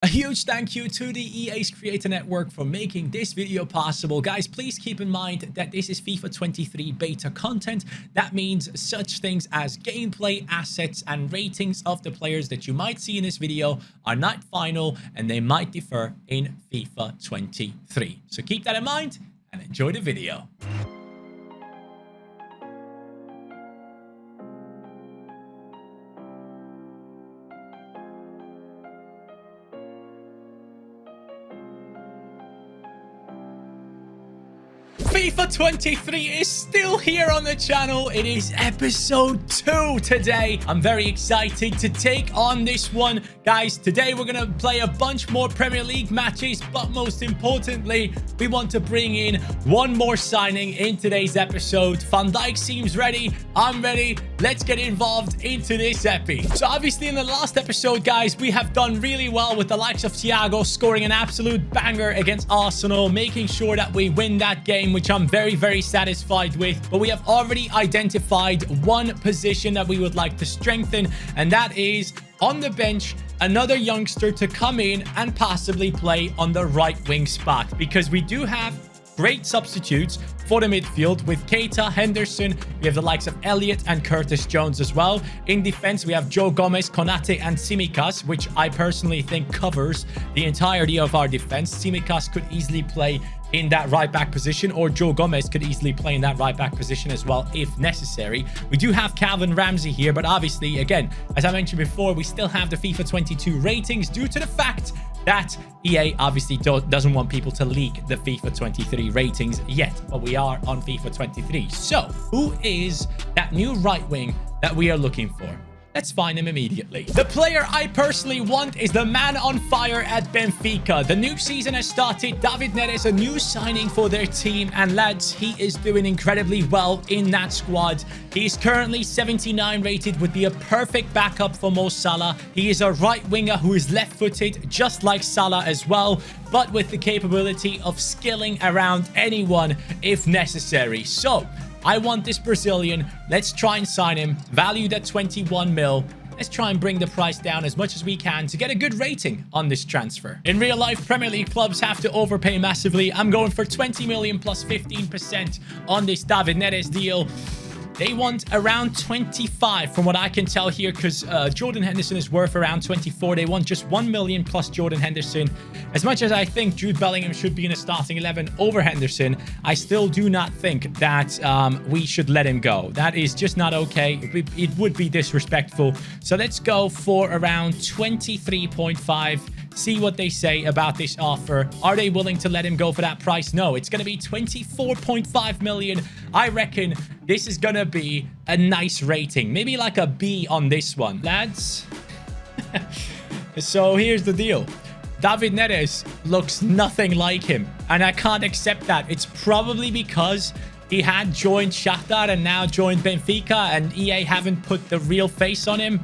A huge thank you to the EA's Creator Network for making this video possible. Guys, please keep in mind that this is FIFA 23 beta content. That means such things as gameplay, assets, and ratings of the players that you might see in this video are not final, and they might differ in FIFA 23. So keep that in mind and enjoy the video. FIFA 23 is still here on the channel. It is episode 2 today. I'm very excited to take on this one. Guys, today we're going to play a bunch more Premier League matches, but most importantly, we want to bring in one more signing in today's episode. Van Dijk seems ready. I'm ready. Let's get involved into this epi. So obviously in the last episode, guys, we have done really well with the likes of Thiago scoring an absolute banger against Arsenal, making sure that we win that game, which I'm very, very satisfied with. But we have already identified one position that we would like to strengthen, and that is on the bench, another youngster to come in and possibly play on the right wing spot, because we do have great substitutes for the midfield with Keita, Henderson. We have the likes of Elliott and Curtis Jones as well. In defense, we have Joe Gomez, Konate, and Tsimikas, which I personally think covers the entirety of our defense. Tsimikas could easily play in that right back position, or Joe Gomez could easily play in that right back position as well if necessary. We do have Calvin Ramsey here, but obviously, again, as I mentioned before, we still have the FIFA 22 ratings due to the fact that EA obviously doesn't want people to leak the FIFA 23 ratings yet, but we are on FIFA 23. So who is that new right wing that we are looking for? Let's find him immediately. The player I personally want is the man on fire at Benfica. The new season has started. David Neres, a new signing for their team. And lads, he is doing incredibly well in that squad. He is currently 79 rated, would be a perfect backup for Mo Salah. He is a right winger who is left-footed, just like Salah as well, but with the capability of skilling around anyone if necessary. So I want this Brazilian. Let's try and sign him. Valued at 21 mil. Let's try and bring the price down as much as we can to get a good rating on this transfer. In real life, Premier League clubs have to overpay massively. I'm going for 20 million plus 15% on this David Neres deal. They want around 25 from what I can tell here, because Jordan Henderson is worth around 24. They want just 1 million plus Jordan Henderson. As much as I think Jude Bellingham should be in a starting 11 over Henderson, I still do not think that we should let him go. That is just not okay. It would be disrespectful. So let's go for around 23.5. See what they say about this offer. Are they willing to let him go for that price? No, it's going to be 24.5 million. I reckon this is going to be a nice rating. Maybe like a B on this one, lads. So here's the deal. David Neres looks nothing like him, and I can't accept that. It's probably because he had joined Shakhtar and now joined Benfica, and EA haven't put the real face on him.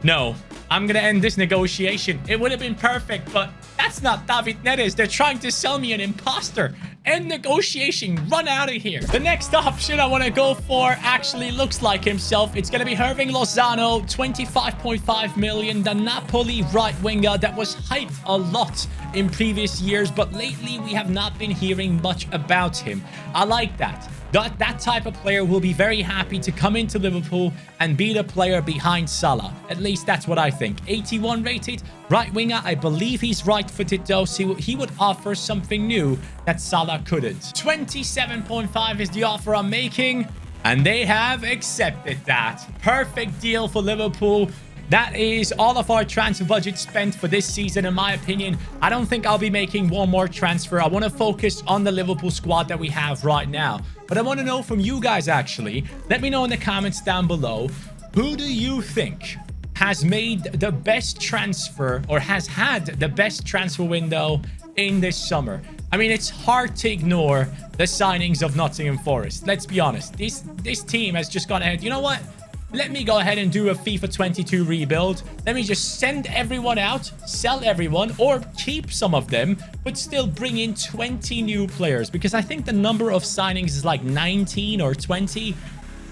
No, I'm going to end this negotiation. It would have been perfect, but that's not David Neres. They're trying to sell me an imposter. End negotiation. Run out of here. The next option I want to go for actually looks like himself. It's going to be Hirving Lozano, 25.5 million. The Napoli right winger that was hyped a lot in previous years, but lately we have not been hearing much about him. I like that. That type of player will be very happy to come into Liverpool and be the player behind Salah. At least that's what I think. 81 rated, right winger. I believe he's right-footed though, so he would offer something new that Salah couldn't. 27.5 is the offer I'm making, and they have accepted that. Perfect deal for Liverpool. That is all of our transfer budget spent for this season, in my opinion. I don't think I'll be making one more transfer. I want to focus on the Liverpool squad that we have right now. But I want to know from you guys, actually. Let me know in the comments down below. Who do you think has made the best transfer, or has had the best transfer window in this summer? I mean, it's hard to ignore the signings of Nottingham Forest. Let's be honest. This team has just gone ahead. You know what? Let me go ahead and do a FIFA 22 rebuild. Let me just send everyone out, sell everyone, or keep some of them, but still bring in 20 new players, because I think the number of signings is like 19 or 20.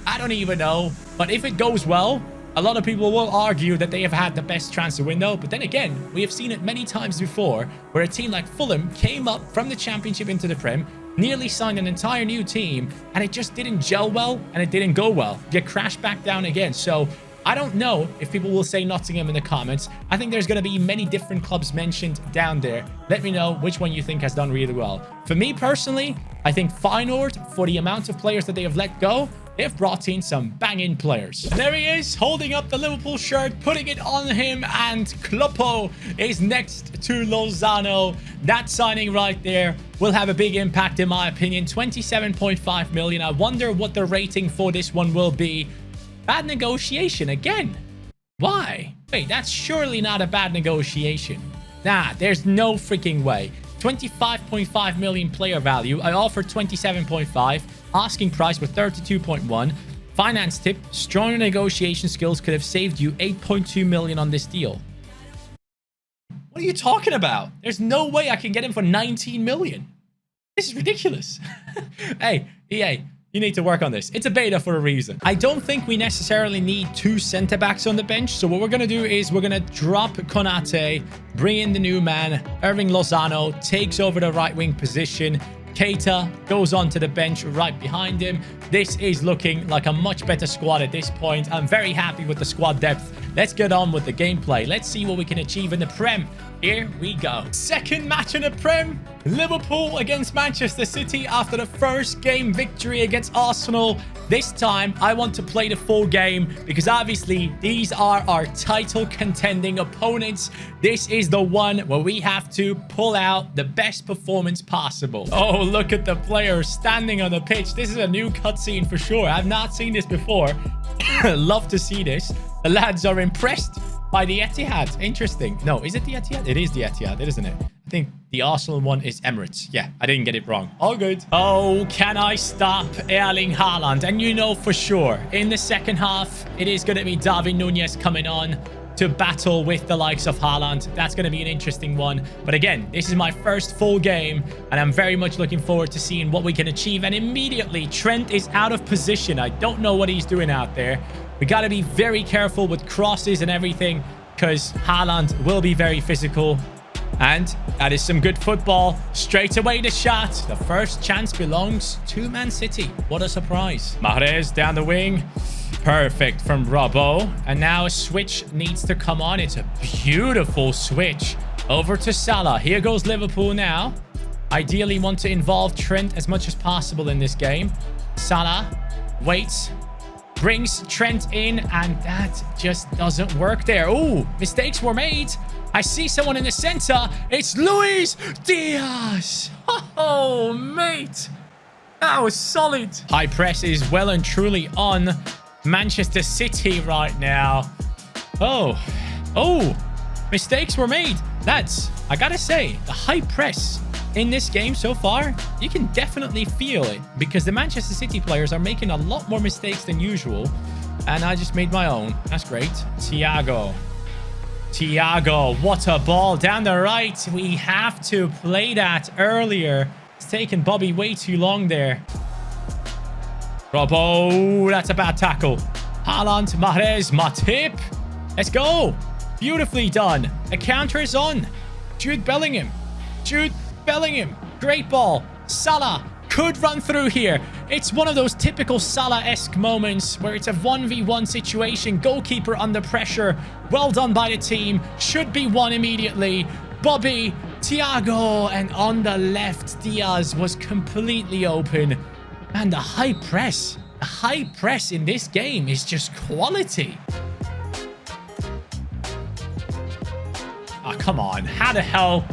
I don't even know. But if it goes well, A lot of people will argue that they have had the best transfer window, but then again, we have seen it many times before where a team like Fulham came up from the Championship into the Prem, nearly signed an entire new team, and it just didn't gel well and it didn't go well. You crashed back down again. So I don't know if people will say Nottingham in the comments. I think there's going to be many different clubs mentioned down there. Let me know which one you think has done really well. For me personally, I think Feyenoord, for the amount of players that they have let go, they've brought in some banging players. And there he is, holding up the Liverpool shirt, putting it on him, and Kloppo is next to Lozano. That signing right there will have a big impact, in my opinion. 27.5 million. I wonder what the rating for this one will be. Bad negotiation again. Why? Wait, that's surely not a bad negotiation. Nah, there's no freaking way. 25.5 million player value. I offered 27.5. Asking price was 32.1. Finance tip: stronger negotiation skills could have saved you 8.2 million on this deal. What are you talking about? There's no way I can get him for 19 million. This is ridiculous. Hey, EA, you need to work on this. It's a beta for a reason. I don't think we necessarily need 2 centre-backs on the bench. So what we're going to do is we're going to drop Konate, bring in the new man. Hirving Lozano takes over the right-wing position. Keita goes onto the bench right behind him. This is looking like a much better squad at this point. I'm very happy with the squad depth. Let's get on with the gameplay. Let's see what we can achieve in the Prem. Here we go. Second match in the Prem. Liverpool against Manchester City after the first game victory against Arsenal. This time, I want to play the full game because obviously these are our title contending opponents. This is the one where we have to pull out the best performance possible. Oh, look at the players standing on the pitch. This is a new cutscene for sure. I've not seen this before. Love to see this. The lads are impressed by the Etihad. Interesting. No, is it the Etihad? It is the Etihad, isn't it? I think the Arsenal one is Emirates. Yeah, I didn't get it wrong. All good. Oh, can I stop Erling Haaland? And you know for sure, in the second half, it is going to be David Neres coming on to battle with the likes of Haaland. That's going to be an interesting one. But again, this is my first full game, and I'm very much looking forward to seeing what we can achieve. And immediately, Trent is out of position. I don't know what he's doing out there. We got to be very careful with crosses and everything because Haaland will be very physical. And that is some good football. Straight away the shot. The first chance belongs to Man City. What a surprise. Mahrez down the wing. Perfect from Robbo. And now a switch needs to come on. It's a beautiful switch. Over to Salah. Here goes Liverpool now. Ideally want to involve Trent as much as possible in this game. Salah waits. Brings Trent in, and that just doesn't work there. Oh, mistakes were made. I see someone in the center. It's Luis Diaz. Oh, mate. That was solid. High press is well and truly on Manchester City right now. Oh, mistakes were made. That's, I gotta say, the high press in this game so far, you can definitely feel it because the Manchester City players are making a lot more mistakes than usual. And I just made my own. That's great. Thiago, what a ball down the right. We have to play that earlier. It's taken Bobby way too long there. Robbo, that's a bad tackle. Haaland, Mahrez, Matip. Let's go. Beautifully done. The counter is on. Jude Bellingham. Great ball. Salah could run through here. It's one of those typical Salah-esque moments where it's a 1v1 situation. Goalkeeper under pressure. Well done by the team. Should be won immediately. Bobby, Thiago, and on the left, Diaz was completely open. And the high press in this game is just quality. Oh, come on. How the hell?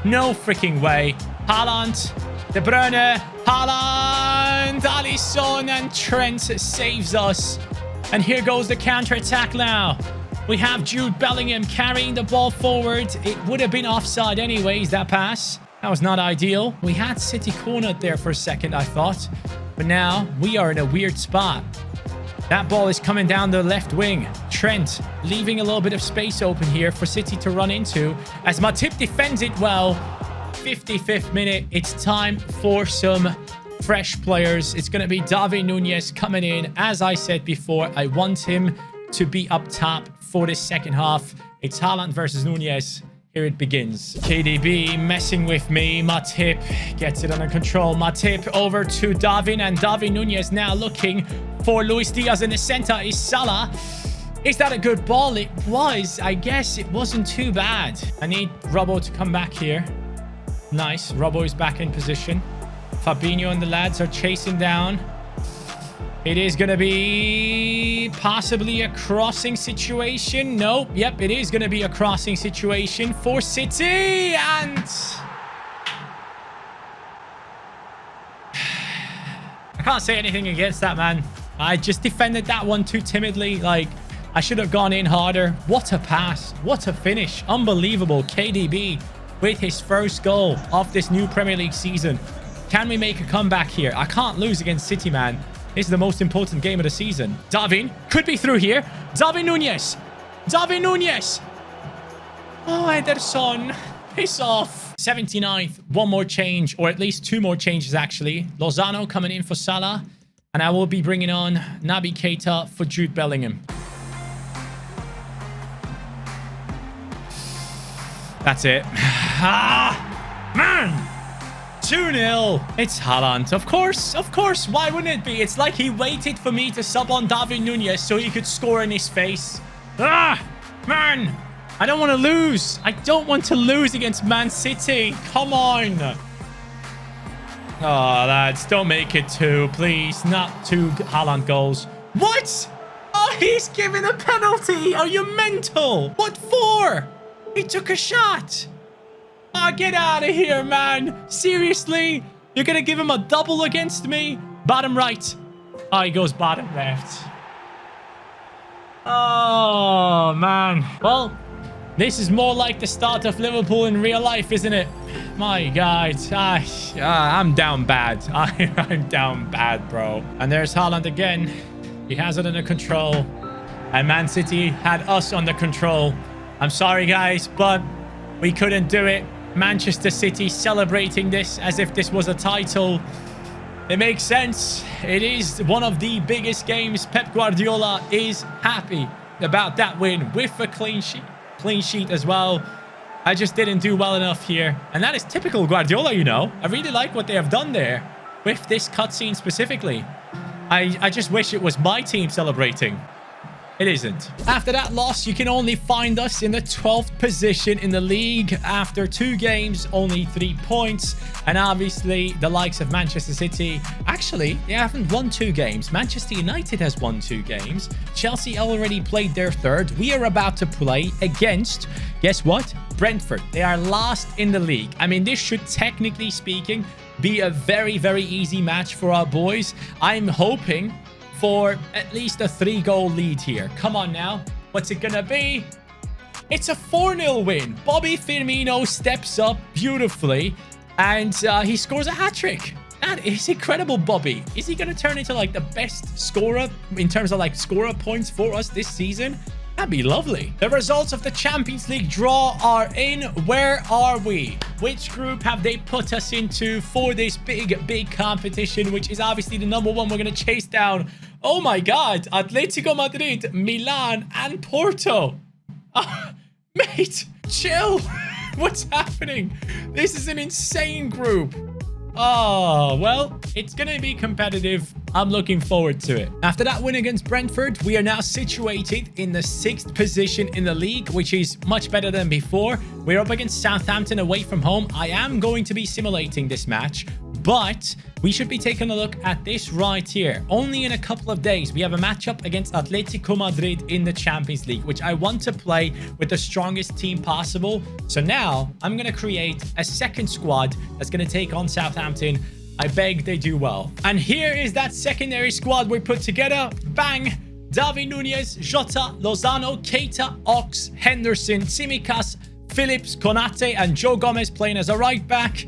No freaking way. Haaland, De Bruyne, Haaland, Alisson, and Trent saves us. And here goes the counter-attack now. We have Jude Bellingham carrying the ball forward. It would have been offside anyways, that pass. That was not ideal. We had City cornered there for a second, I thought. But now we are in a weird spot. That ball is coming down the left wing. Trent leaving a little bit of space open here for City to run into. As Matip defends it well. 55th minute. It's time for some fresh players. It's going to be David Neres coming in. As I said before, I want him to be up top for this second half. It's Haaland versus Nunez. Here it begins. KDB messing with me. Matip gets it under control. Matip over to Darwin, and Darwin Nunez now looking for Luis Diaz in the center. Is Salah. Is that a good ball? It was. I guess it wasn't too bad. I need Robbo to come back here. Nice. Robbo is back in position. Fabinho and the lads are chasing down. It is going to be possibly a crossing situation. Nope. Yep, it is going to be a crossing situation for City. And I can't say anything against that, man. I just defended that one too timidly. Like, I should have gone in harder. What a pass. What a finish. Unbelievable. KDB with his first goal of this new Premier League season. Can we make a comeback here? I can't lose against City, man. This is the most important game of the season. Darwin could be through here. Darwin Nunez. Darwin Nunez. Oh, Ederson. Piss off. 79th. One more change, or at least two more changes, actually. Lozano coming in for Salah. And I will be bringing on Naby Keita for Jude Bellingham. That's it. Ah, man. 2-0. It's Haaland. Of course. Of course. Why wouldn't it be? It's like he waited for me to sub on David Neres so he could score in his face. Ah, man. I don't want to lose. I don't want to lose against Man City. Come on. Oh, lads. Don't make it two, please. Not two Haaland goals. What? Oh, he's giving a penalty. Are you mental? What for? He took a shot. Oh, get out of here, man. Seriously? You're going to give him a double against me? Bottom right. Oh, he goes bottom left. Oh, man. Well, this is more like the start of Liverpool in real life, isn't it? My God. I'm down bad. I'm down bad, bro. And there's Haaland again. He has it under control. And Man City had us under control. I'm sorry, guys, but we couldn't do it. Manchester City celebrating this as if this was a title. It makes sense. It is one of the biggest games. Pep Guardiola is happy about that win with a clean sheet as well. I just didn't do well enough here. And that is typical Guardiola, you know. I really like what they have done there with this cutscene specifically. I just wish it was my team celebrating. It isn't. After that loss, you can only find us in the 12th position in the league. After 2 games, only 3 points. And obviously, the likes of Manchester City. Actually, they haven't won 2 games. Manchester United has won 2 games. Chelsea already played their 3rd. We are about to play against, guess what? Brentford. They are last in the league. I mean, this should, technically speaking, be a very, very easy match for our boys. I'm hoping for at least a 3-goal lead here. Come on now. What's it gonna be? It's a 4-0 win. Bobby Firmino steps up beautifully and he scores a hat-trick. That is incredible, Bobby. Is he gonna turn into like the best scorer in terms of like scorer points for us this season? That'd be lovely. The results of the Champions League draw are in. Where are we? Which group have they put us into for this big competition, which is obviously the number 1 we're going to chase down? Oh my God. Atletico Madrid, Milan, and Porto. Mate, chill. What's happening? This is an insane group. Oh, well, it's going to be competitive. I'm looking forward to it. After that win against Brentford, we are now situated in the 6th position in the league, which is much better than before. We're up against Southampton away from home. I am going to be simulating this match, but we should be taking a look at this right here. Only in a couple of days, we have a matchup against Atletico Madrid in the Champions League, which I want to play with the strongest team possible. So now I'm going to create a second squad that's going to take on Southampton. I beg they do well. And here is that secondary squad we put together. Bang! David Nunez, Jota, Lozano, Keita, Ox, Henderson, Tsimikas, Phillips, Konate, and Joe Gomez playing as a right back.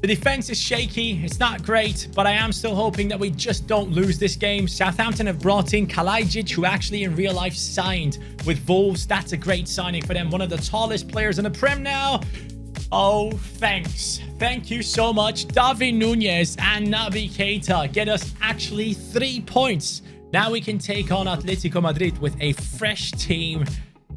The defense is shaky. It's not great, but I am still hoping that we just don't lose this game. Southampton have brought in Kalajdzic, who actually in real life signed with Wolves. That's a great signing for them. One of the tallest players in the Prem now. Oh, thanks. Thank you so much. David Nunez and Naby Keita get us actually 3 points. Now we can take on Atletico Madrid with a fresh team.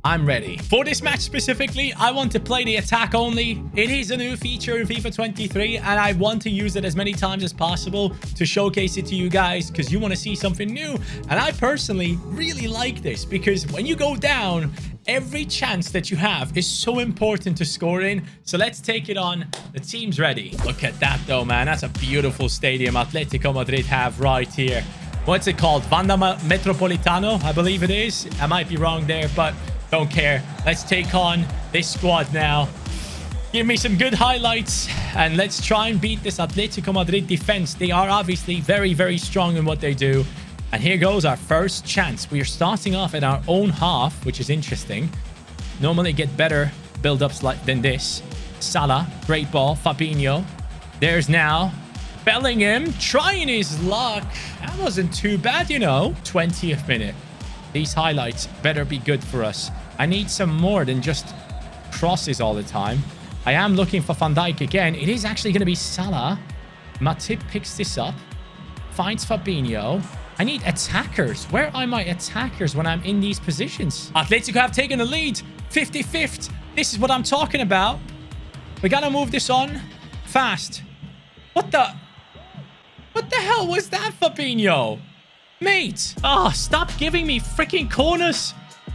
I'm ready. For this match specifically, I want to play the attack only. It is a new feature in FIFA 23, and I want to use it as many times as possible to showcase it to you guys because you want to see something new. And I personally really like this because when you go down, every chance that you have is so important to score in. So let's take it on. The team's ready. Look at that though, man. That's a beautiful stadium Atletico Madrid have right here. What's it called? Wanda Metropolitano, I believe it is. I might be wrong there, but don't care. Let's take on this squad now. Give me some good highlights and let's try and beat this Atletico Madrid defense. They are obviously very, very strong in what they do. And here goes our first chance. We are starting off at our own half, which is interesting. Normally get better build-ups than this. Salah, great ball. Fabinho. There's now Bellingham trying his luck. That wasn't too bad, you know. 20th minute. These highlights better be good for us. I need some more than just crosses all the time. I am looking for Van Dijk again. It is actually going to be Salah. Matip picks this up. Finds Fabinho. I need attackers. Where are my attackers when I'm in these positions? Atletico have taken the lead. 55th. This is what I'm talking about. We got to move this on fast. What the hell was that, Fabinho? Mate. Oh, stop giving me freaking corners.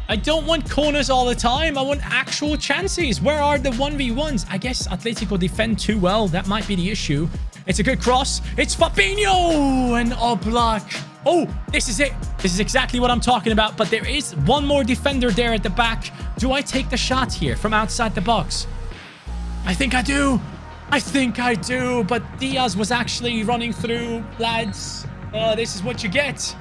I don't want corners all the time. I want actual chances. Where are the 1v1s? I guess Atletico defend too well. That might be the issue. It's a good cross. It's Fabinho and Oblak. Oh, this is it. This is exactly what I'm talking about. But there is one more defender there at the back. Do I take the shot here from outside the box? I think I do. I think I do. But Diaz was actually running through, lads. This is what you get.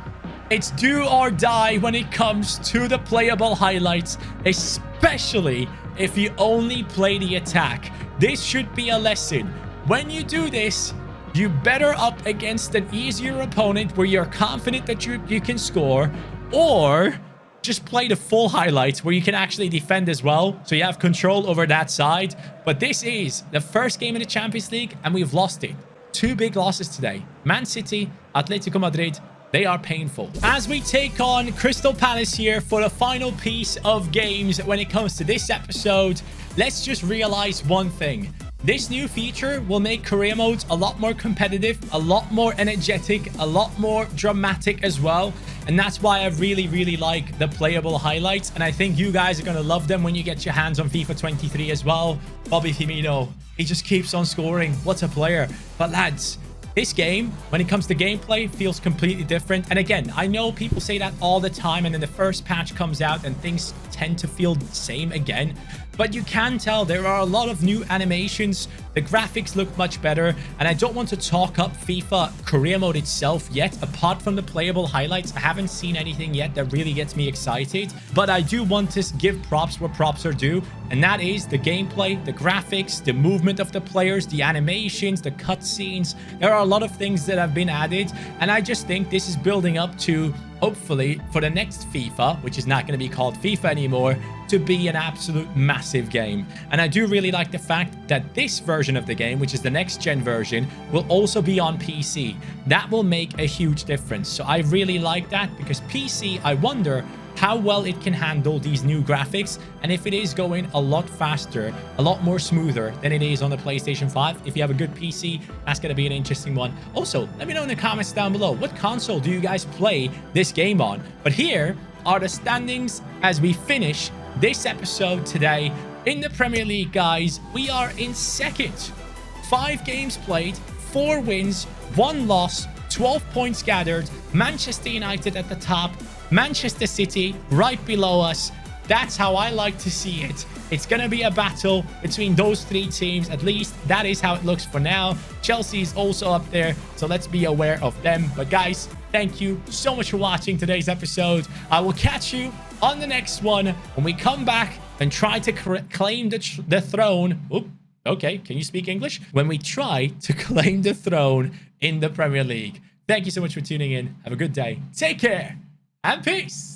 It's do or die when it comes to the playable highlights, especially if you only play the attack. This should be a lesson. When you do this, you better up against an easier opponent where you're confident that you can score, or just play the full highlights where you can actually defend as well, so you have control over that side. But this is the first game in the Champions League, and we've lost it. 2 big losses today. Man City, Atletico Madrid, they are painful. As we take on Crystal Palace here for the final piece of games when it comes to this episode, let's just realize one thing. This new feature will make career modes a lot more competitive, a lot more energetic, a lot more dramatic as well. And that's why I really, really like the playable highlights. And I think you guys are going to love them when you get your hands on FIFA 23 as well. Bobby Firmino, he just keeps on scoring. What a player. But lads, this game, when it comes to gameplay, feels completely different. And again, I know people say that all the time, and then the first patch comes out and things tend to feel the same again. But you can tell there are a lot of new animations. The graphics look much better. And I don't want to talk up FIFA career mode itself yet. Apart from the playable highlights, I haven't seen anything yet that really gets me excited. But I do want to give props where props are due. And that is the gameplay, the graphics, the movement of the players, the animations, the cutscenes. There are a lot of things that have been added. And I just think this is building up to, hopefully, for the next FIFA, which is not going to be called FIFA anymore, to be an absolute massive game. And I do really like the fact that this version of the game, which is the next gen version, will also be on PC. That will make a huge difference. So I really like that, because PC, I wonder how well it can handle these new graphics, and if it is going a lot faster, a lot more smoother than it is on the PlayStation 5. If you have a good PC, that's going to be an interesting one. Also, let me know in the comments down below, what console do you guys play this game on? But here are the standings as we finish this episode today in the Premier League, guys. We are in second. 5 games played, 4 wins, 1 loss, 12 points gathered. Manchester United at the top, Manchester City right below us. That's how I like to see it. It's going to be a battle between those 3 teams. At least that is how it looks for now. Chelsea is also up there, so let's be aware of them. But guys, thank you so much for watching today's episode. I will catch you on the next one when we come back and try to claim the throne. Oop, okay, can you speak English? When we try to claim the throne in the Premier League. Thank you so much for tuning in. Have a good day. Take care and peace.